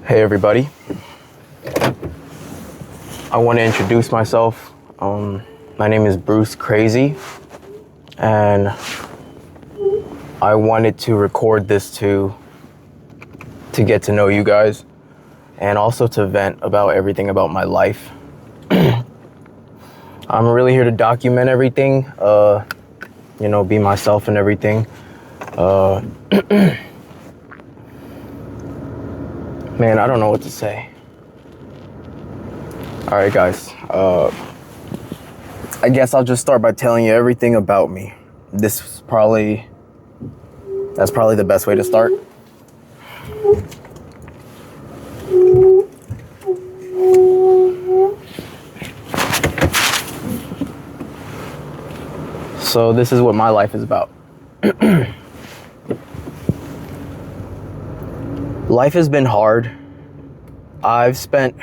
Hey everybody, I want to introduce myself. My name is Bruce Crazy, and I wanted to record this to get to know you guys and also to vent about everything about my life. I'm really here to document everything, be myself and everything. Man, I don't know what to say. All right, guys. I guess I'll just start by telling you everything about me. That's probably the best way to start. So this is what my life is about. Life has been hard. I've spent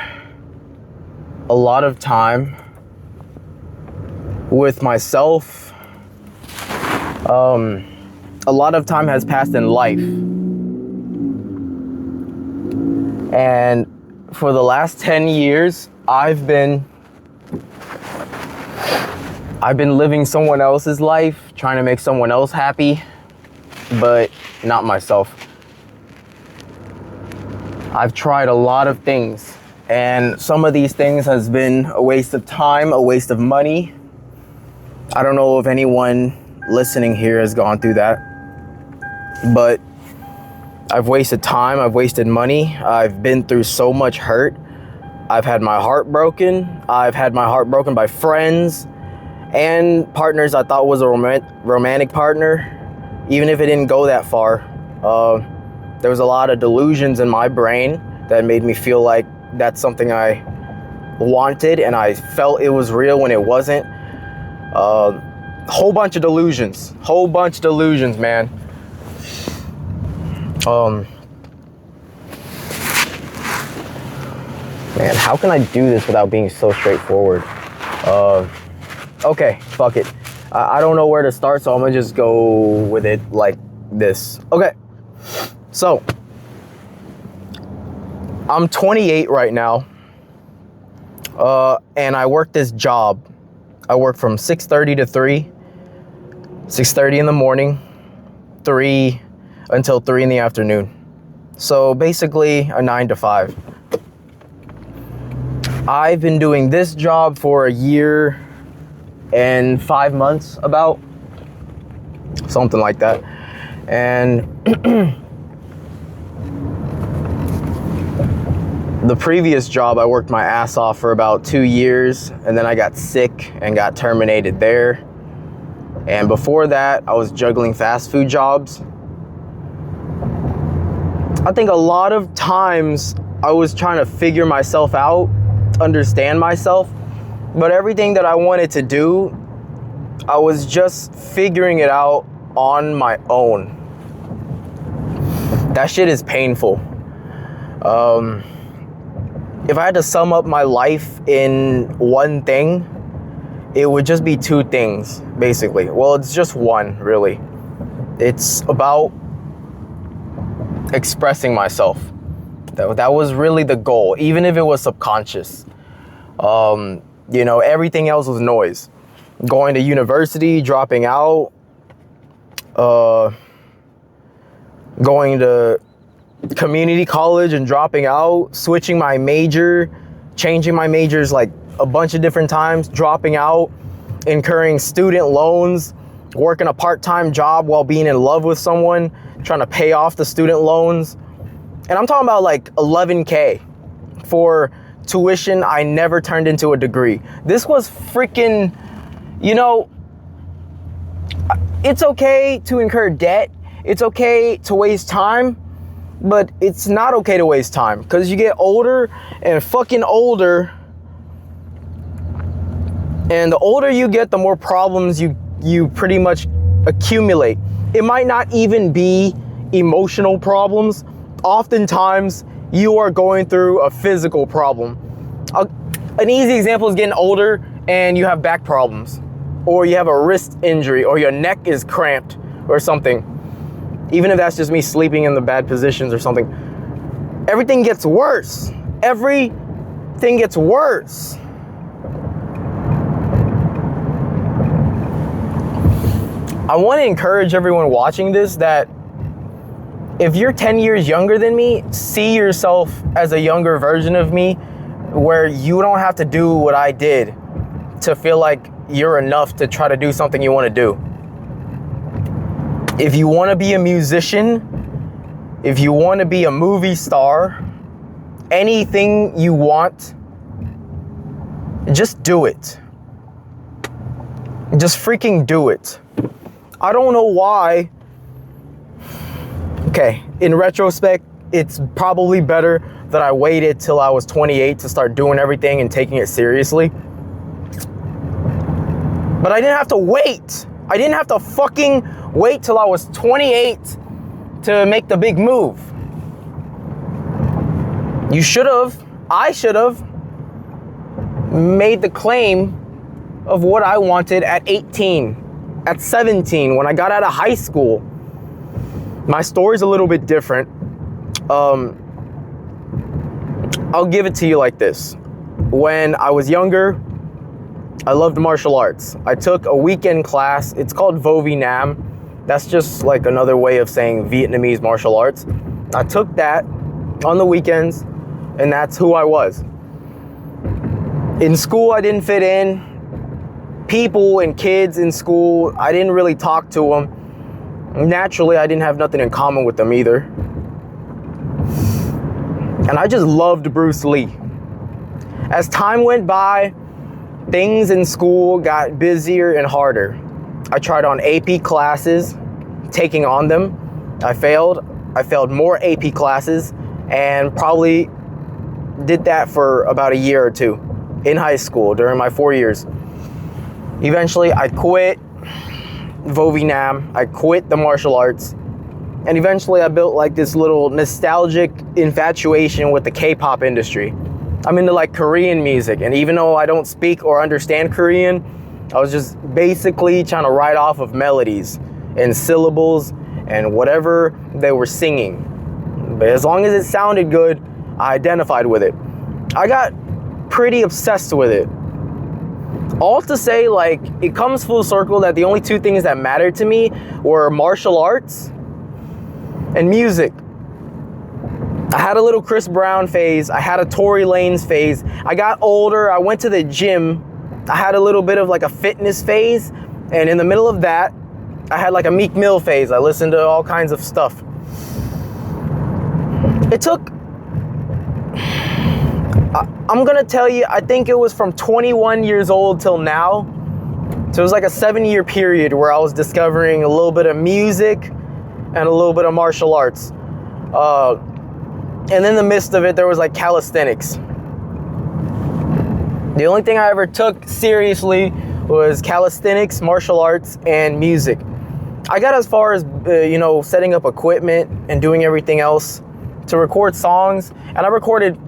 a lot of time with myself. A lot of time has passed in life. And for the last 10 years, I've been living someone else's life, trying to make someone else happy, but not myself. I've tried a lot of things, and some of these things has been a waste of time, a waste of money. I don't know if anyone listening here has gone through that, but I've wasted time, I've wasted money, I've been through so much hurt. I've had my heart broken. I've had my heart broken by friends and partners I thought was a romantic partner, even if it didn't go that far. There was a lot of delusions in my brain that made me feel like that's something I wanted, and I felt it was real when it wasn't. Whole bunch of delusions, man. Man, how can I do this without being so straightforward? Okay, fuck it. I don't know where to start, so I'm gonna just go with it like this. Okay, so I'm 28 right now, and I work this job. I work from 6:30 to 3, 6:30 in the morning, 3 until 3 in the afternoon. So basically a 9 to 5. I've been doing this job for a year and 5 months, about something like that. And the previous job, I worked my ass off for about 2 years, and then I got sick and got terminated there. And before that, I was juggling fast food jobs. I think a lot of times I was trying to figure myself out, understand myself, but everything that I wanted to do, I was just figuring it out on my own. That shit is painful. If I had to sum up my life in one thing, it would just be two things, basically. Well, it's just one, really. It's about expressing myself. That was really the goal, even if it was subconscious. Everything else was noise. Going to university, dropping out, going to community college and dropping out, switching my major, changing my majors like a bunch of different times, dropping out, incurring student loans, working a part-time job while being in love with someone, trying to pay off the student loans. And I'm talking about like $11K for tuition I never turned into a degree. This was freaking, it's okay to incur debt. It's okay to waste time, but it's not okay to waste time, because you get older and fucking older. And the older you get, the more problems you pretty much accumulate. It might not even be emotional problems. Oftentimes, you are going through a physical problem. An easy example is getting older and you have back problems, or you have a wrist injury, or your neck is cramped or something. Even if that's just me sleeping in the bad positions or something. everything gets worse. Everything gets worse. I want to encourage everyone watching this that if you're 10 years younger than me, see yourself as a younger version of me where you don't have to do what I did to feel like you're enough to try to do something you want to do. If you want to be a musician, if you want to be a movie star, anything you want, just do it. Just freaking do it. I don't know why. Okay, in retrospect, it's probably better that I waited till I was 28 to start doing everything and taking it seriously. But I didn't have to wait. I didn't have to fucking wait till I was 28 to make the big move. You should have, I should have made the claim of what I wanted at 18. At 17, when I got out of high school. My story's a little bit different. I'll give it to you like this. When I was younger, I loved martial arts. I took a weekend class. It's called Vo Vi Nam. That's just like another way of saying Vietnamese martial arts. I took that on the weekends, and that's who I was. In school, I didn't fit in. People and kids in school, I didn't really talk to them. Naturally, I didn't have nothing in common with them either. And I just loved Bruce Lee. As time went by, things in school got busier and harder. I tried on AP classes, taking on them. I failed more AP classes, and probably did that for about a year or two in high school during my 4 years. Eventually, I quit Vo Vi Nam. I quit the martial arts. And eventually, I built like this little nostalgic infatuation with the K-pop industry. I'm into like Korean music. And even though I don't speak or understand Korean, I was just basically trying to write off of melodies and syllables and whatever they were singing. But as long as it sounded good, I identified with it. I got pretty obsessed with it. All to say, like, it comes full circle that the only two things that mattered to me were martial arts and music. I had a little Chris Brown phase. I had a Tory Lanez phase. I got older. I went to the gym. I had a little bit of like a fitness phase. And in the middle of that, I had like a Meek Mill phase. I listened to all kinds of stuff. It took... I'm gonna tell you, I think it was from 21 years old till now. So it was like a 7-year period where I was discovering a little bit of music and a little bit of martial arts. And in the midst of it, there was like calisthenics. The only thing I ever took seriously was calisthenics, martial arts, and music. I got as far as, setting up equipment and doing everything else to record songs. And I recorded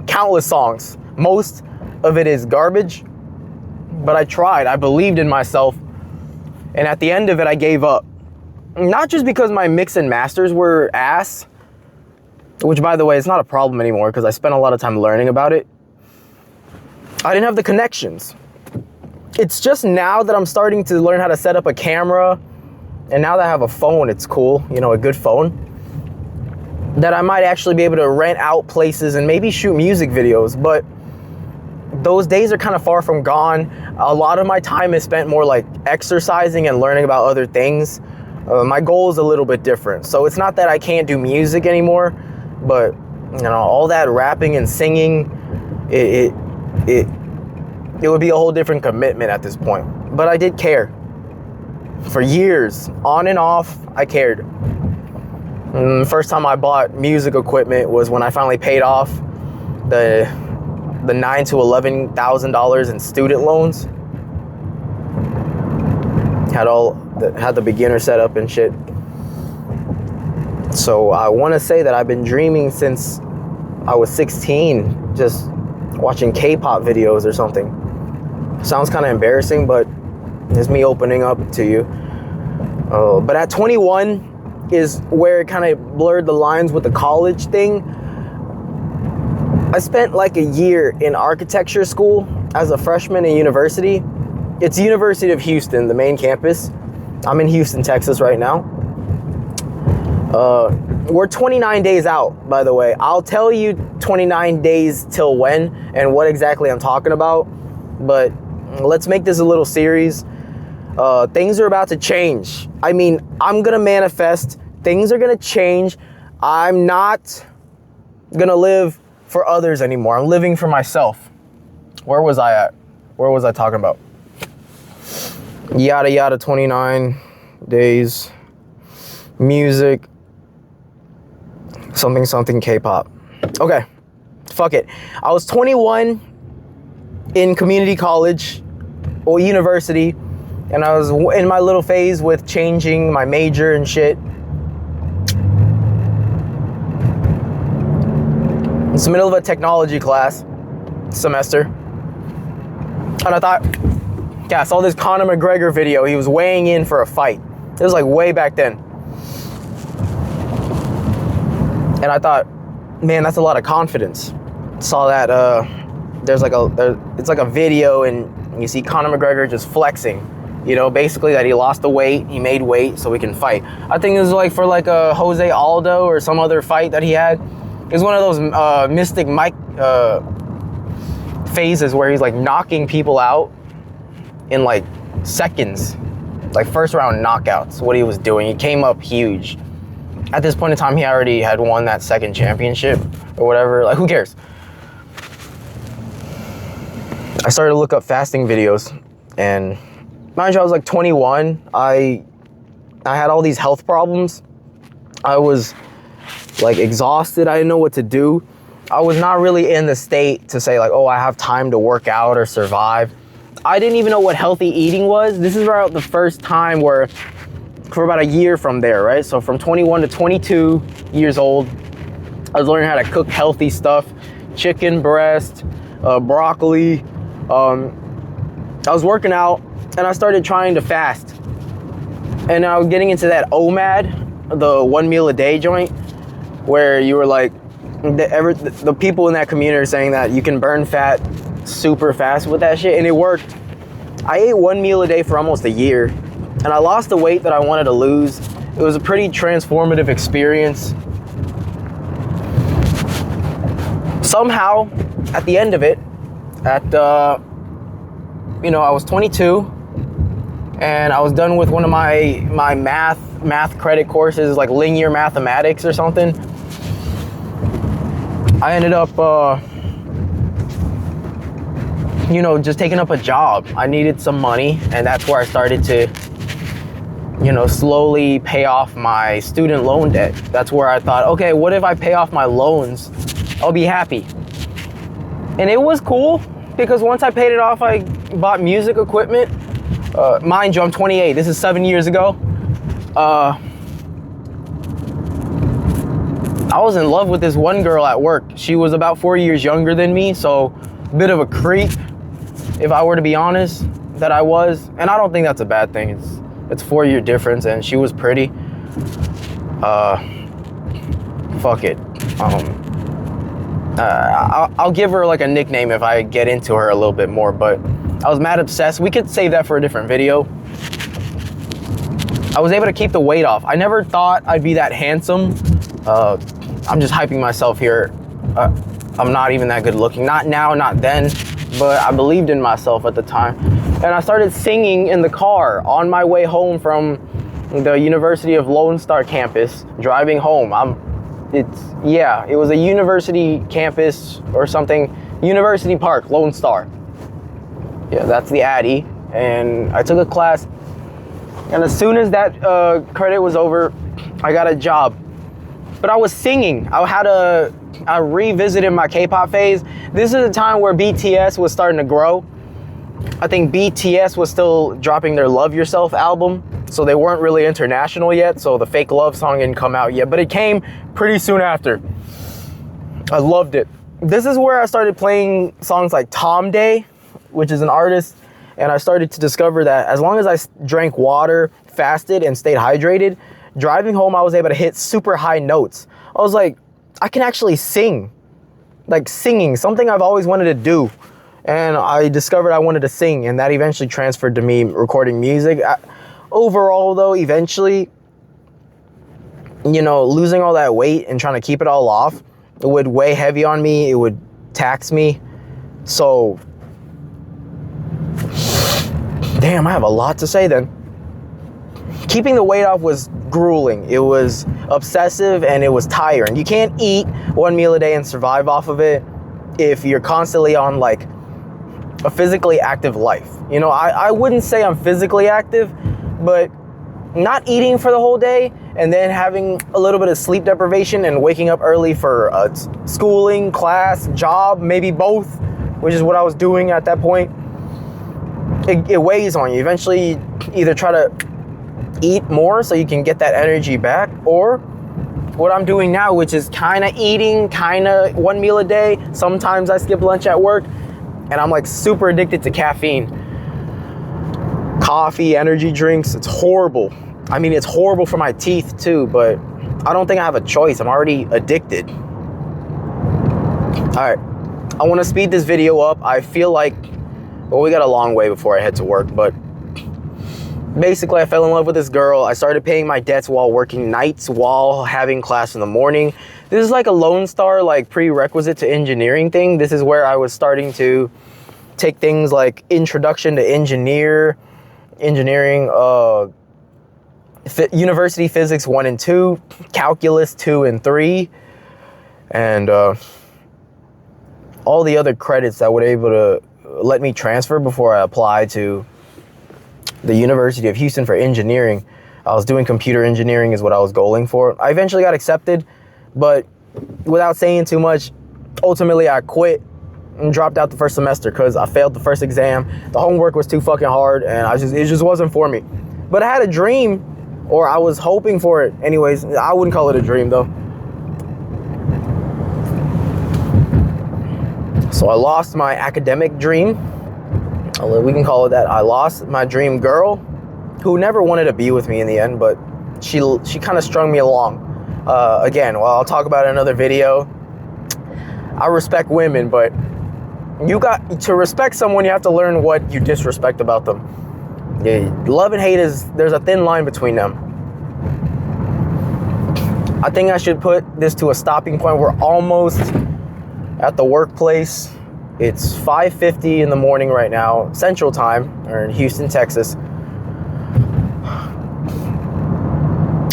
countless songs. Most of it is garbage, but I tried. I believed in myself. And at the end of it, I gave up. Not just because my mix and masters were ass, which, by the way, is not a problem anymore because I spent a lot of time learning about it. I didn't have the connections. It's just now that I'm starting to learn how to set up a camera, and now that I have a phone, it's cool, a good phone, that I might actually be able to rent out places and maybe shoot music videos. But those days are kind of far from gone. A lot of my time is spent more like exercising and learning about other things. My goal is a little bit different. So it's not that I can't do music anymore, but all that rapping and singing, it would be a whole different commitment at this point. But I did care. For years, on and off, I cared. The first time I bought music equipment was when I finally paid off the $9,000 to $11,000 in student loans. Had the beginner setup and shit. So I want to say that I've been dreaming since I was 16, just watching K-pop videos or something. Sounds kind of embarrassing, but it's me opening up to you. But at 21 is where it kind of blurred the lines with the college thing. I spent like a year in architecture school as a freshman in university. It's University of Houston, the main campus. I'm in Houston, Texas right now. We're 29 days out, by the way. I'll tell you 29 days till when and what exactly I'm talking about. But let's make this a little series. Things are about to change. I mean, I'm gonna manifest. Things are gonna change. I'm not gonna live for others anymore. I'm living for myself. Where was I at? Where was I talking about? Yada yada 29 days. Music. Something something K-pop. Okay. Fuck it. I was 21 in community college or university, and I was in my little phase with changing my major and shit. It's the middle of a technology class semester. And I thought, yeah, I saw this Conor McGregor video. He was weighing in for a fight. It was like way back then. And I thought, man, that's a lot of confidence. Saw that it's like a video and you see Conor McGregor just flexing. You know, basically that he lost the weight, he made weight so he can fight. I think it was like for like a Jose Aldo or some other fight that he had. It was one of those Mystic Mike phases where he's like knocking people out in like seconds, like first round knockouts. What he was doing, he came up huge. At this point in time, he already had won that second championship or whatever. Like, who cares? I started to look up fasting videos, and mind you, I was like 21. I had all these health problems. I was like exhausted. I didn't know what to do. I was not really in the state to say like, oh, I have time to work out or survive. I didn't even know what healthy eating was. This is about the first time where, for about a year from there, right? So from 21 to 22 years old, I was learning how to cook healthy stuff, chicken breast, broccoli. I was working out and I started trying to fast. And I was getting into that OMAD, the 1 meal a day joint, where you were like, the people in that community are saying that you can burn fat super fast with that shit, and it worked. I ate 1 meal a day for almost a year, and I lost the weight that I wanted to lose. It was a pretty transformative experience. Somehow, at the end of it, I was 22, and I was done with one of my math credit courses, like linear mathematics or something. I ended up, just taking up a job. I needed some money, and that's where I started to, slowly pay off my student loan debt. That's where I thought, okay, what if I pay off my loans? I'll be happy. And it was cool, because once I paid it off, I bought music equipment. Mind you, I'm 28. This is 7 years ago. I was in love with this one girl at work. She was about 4 years younger than me, so a bit of a creep, if I were to be honest, that I was. And I don't think that's a bad thing. It's 4 year difference, and she was pretty. Fuck it. I'll give her like a nickname if I get into her a little bit more, but I was mad obsessed. We could save that for a different video. I was able to keep the weight off. I never thought I'd be that handsome. I'm just hyping myself here. I'm not even that good looking. Not now, not then, but I believed in myself at the time. And I started singing in the car on my way home from the University of Lone Star campus, driving home. It was a university campus or something. University Park, Lone Star. Yeah, that's the Addy. And I took a class, and as soon as that credit was over, I got a job. But I was singing. I revisited my K-pop phase. This is a time where BTS was starting to grow. I think BTS was still dropping their Love Yourself album, so they weren't really international yet, so the Fake Love song didn't come out yet, but it came pretty soon after. I loved it. This is where I started playing songs like Tom Day, which is an artist, and I started to discover that as long as I drank water, fasted, and stayed hydrated, driving home I was able to hit super high notes. I was like, I can actually sing. like singing, something I've always wanted to do. And I discovered I wanted to sing, and that eventually transferred to me recording music. Overall, though, eventually, you know, losing all that weight and trying to keep it all off, it would weigh heavy on me. It would tax me. So, damn, I have a lot to say then. Keeping the weight off was grueling. It was obsessive and it was tiring. You can't eat one meal a day and survive off of it if you're constantly on like a physically active life. You know, I wouldn't say I'm physically active, but not eating for the whole day and then having a little bit of sleep deprivation and waking up early for schooling, class, job, maybe both, which is what I was doing at that point. It weighs on you. Eventually, you either try to eat more so you can get that energy back, or what I'm doing now, which is kind of eating, kind of one meal a day. Sometimes I skip lunch at work, and I'm like super addicted to caffeine. Coffee, energy drinks, it's horrible. I mean, it's horrible for my teeth too, but I don't think I have a choice. I'm already addicted. All right, I want to speed this video up. I feel like, well, we got a long way before I head to work, but basically I fell in love with this girl. I started paying my debts while working nights, while having class in the morning. This is like a Lone Star, like prerequisite to engineering thing. This is where I was starting to take things like Introduction to Engineering, University Physics 1 and 2, Calculus 2 and 3, and all the other credits that would able to let me transfer before I applied to the University of Houston for engineering. I was doing computer engineering is what I was going for. I eventually got accepted, but without saying too much, ultimately I quit and dropped out the first semester because I failed the first exam. The homework was too fucking hard, and it just wasn't for me. But I had a dream, or I was hoping for it. Anyways, I wouldn't call it a dream though. So I lost my academic dream. We can call it that. I lost my dream girl, who never wanted to be with me in the end, but she kind of strung me along. Again, well, I'll talk about it in another video. I respect women, but you got to respect someone, you have to learn what you disrespect about them. Yeah, love and hate there's a thin line between them. I think I should put this to a stopping point. We're almost at the workplace. It's 5:50 in the morning right now, Central Time, or in Houston, Texas.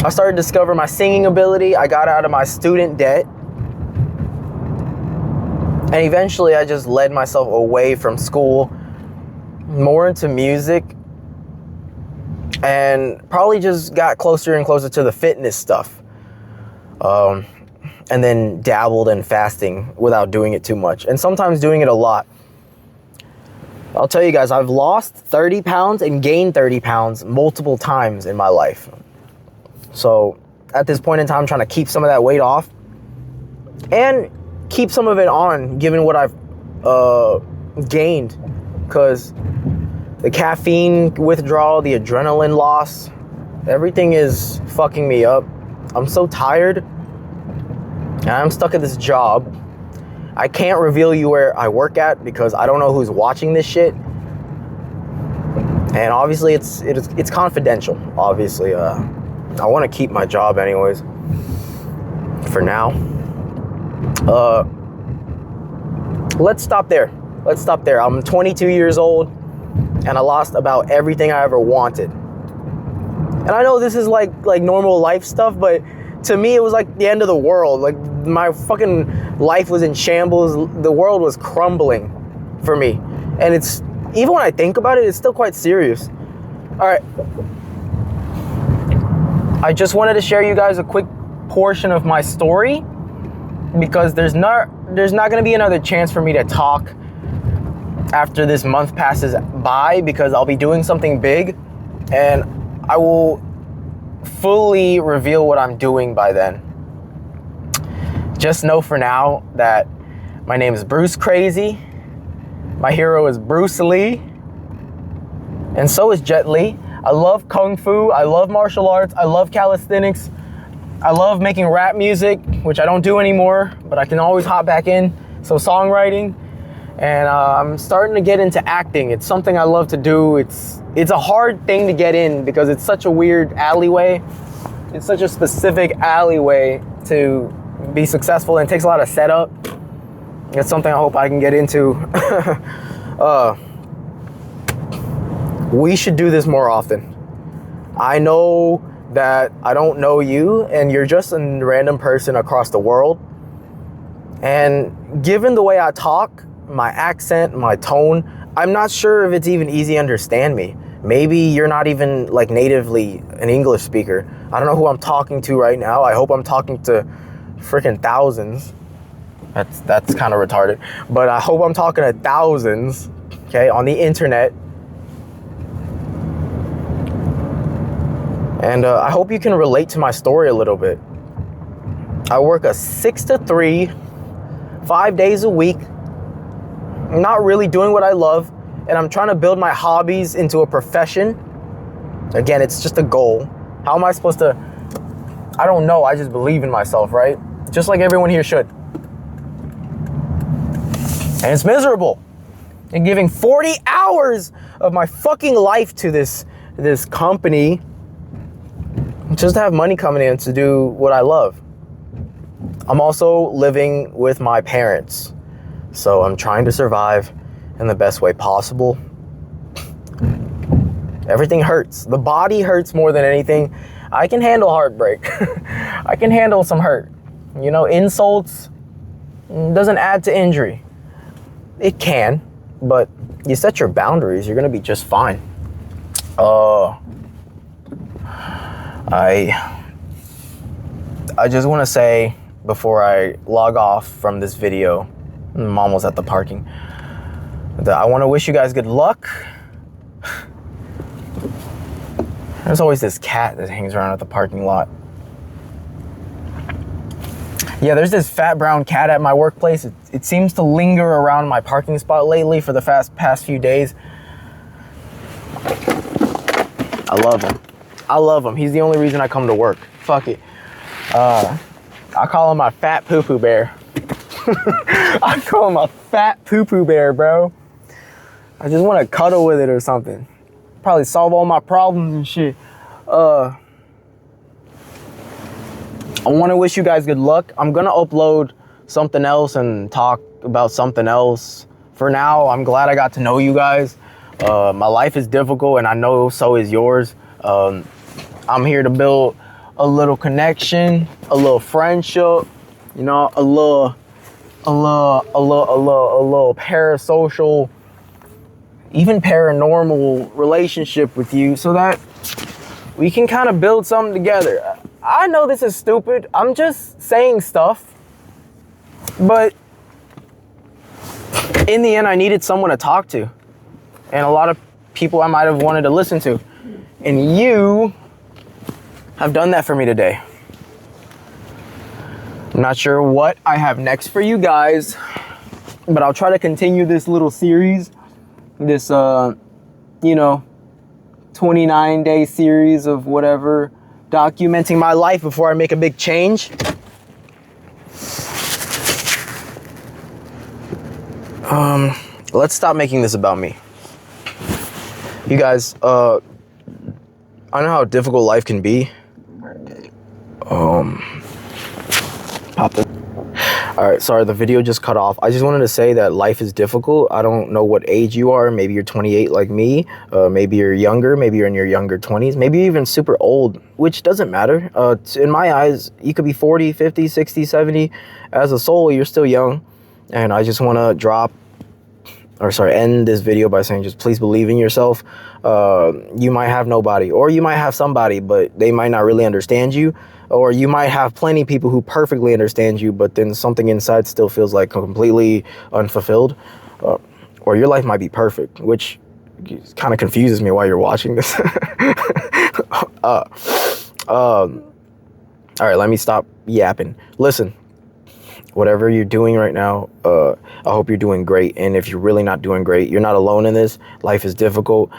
I started to discover my singing ability. I got out of my student debt. And eventually I just led myself away from school, more into music, and probably just got closer and closer to the fitness stuff. And then dabbled in fasting without doing it too much, and sometimes doing it a lot. I'll tell you guys, I've lost 30 pounds and gained 30 pounds multiple times in my life. So at this point in time, I'm trying to keep some of that weight off and keep some of it on, given what I've gained, because the caffeine withdrawal, the adrenaline loss, everything is fucking me up. I'm so tired. I'm stuck at this job. I can't reveal you where I work at because I don't know who's watching this shit. And obviously it's confidential. Obviously, I want to keep my job anyways. For now. Let's stop there. I'm 22 years old and I lost about everything I ever wanted. And I know this is like normal life stuff, but to me, it was like the end of the world. Like, my fucking life was in shambles. The world was crumbling for me. And it's, even when I think about it, it's still quite serious. All right. I just wanted to share you guys a quick portion of my story, because there's not going to be another chance for me to talk after this month passes by, because I'll be doing something big and I will fully reveal what I'm doing by then. Just know for now that my name is Bruce Crazy. My hero is Bruce Lee. And so is Jet Li. I love Kung Fu. I love martial arts. I love calisthenics. I love making rap music, which I don't do anymore, but I can always hop back in So songwriting, and I'm starting to get into acting. It's something I love to do. It's a hard thing to get in because it's such a weird alleyway. It's such a specific alleyway to be successful, and it takes a lot of setup. It's something I hope I can get into. We should do this more often. I know that I don't know you and you're just a random person across the world. And given the way I talk, my accent, my tone, I'm not sure if it's even easy to understand me. Maybe you're not even like natively an English speaker. I don't know who I'm talking to right now. I hope I'm talking to freaking thousands. That's kind of retarded. But I hope I'm talking to thousands, okay, on the internet. And I hope you can relate to my story a little bit. I work a 6 to 3, 5 days a week. I'm not really doing what I love, and I'm trying to build my hobbies into a profession. Again, it's just a goal. How am I supposed to? I don't know. I just believe in myself, right? Just like everyone here should. And it's miserable. And giving 40 hours of my fucking life to this company just to have money coming in to do what I love. I'm also living with my parents, so I'm trying to survive in the best way possible. Everything hurts. The body hurts more than anything. I can handle heartbreak. I can handle some hurt. You know, insults doesn't add to injury. It can, but you set your boundaries, you're gonna be just fine. I just want to say before I log off from this video, I'm almost at the parking, that I want to wish you guys good luck. There's always this cat that hangs around at the parking lot. Yeah, there's this fat brown cat at my workplace. It seems to linger around my parking spot lately for the past few days. I love him. I love him. He's the only reason I come to work. Fuck it. I call him my fat poo-poo bear. I call him a fat poo-poo bear, bro. I just want to cuddle with it or something. Probably solve all my problems and shit. I want to wish you guys good luck. I'm going to upload something else and talk about something else. For now, I'm glad I got to know you guys. My life is difficult, and I know so is yours. I'm here to build a little connection, a little friendship, you know, a little parasocial, even paranormal relationship with you, so that we can kind of build something together. I know this is stupid. I'm just saying stuff, but in the end, I needed someone to talk to, and a lot of people I might have wanted to listen to, and you have done that for me today. I'm not sure what I have next for you guys, but I'll try to continue this little series, this 29-day series of whatever, documenting my life before I make a big change. Let's stop making this about me. You guys, I know how difficult life can be. Pop it. All right, sorry, the video just cut off. I just wanted to say that life is difficult. I don't know what age you are. Maybe you're 28 like me. Maybe you're younger. Maybe you're in your younger 20s. Maybe you're even super old, which doesn't matter. In my eyes, you could be 40, 50, 60, 70. As a soul, you're still young. And I just want to end this video by saying, just please believe in yourself. You might have nobody, or you might have somebody, but they might not really understand you. Or you might have plenty of people who perfectly understand you, but then something inside still feels like completely unfulfilled. Or your life might be perfect, which kind of confuses me while you're watching this. All right, let me stop yapping. Listen, whatever you're doing right now, I hope you're doing great. And if you're really not doing great, you're not alone in this. Life is difficult.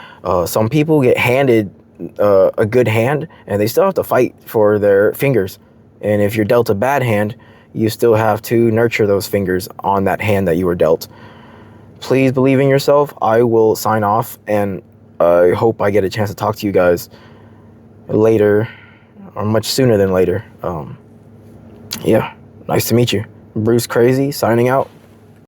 Some people get handed a good hand and they still have to fight for their fingers. And if you're dealt a bad hand, you still have to nurture those fingers on that hand that you were dealt. Please believe in yourself. I will sign off, and I hope I get a chance to talk to you guys later, or much sooner than later. Yeah, nice to meet you. Bruce Crazy, signing out.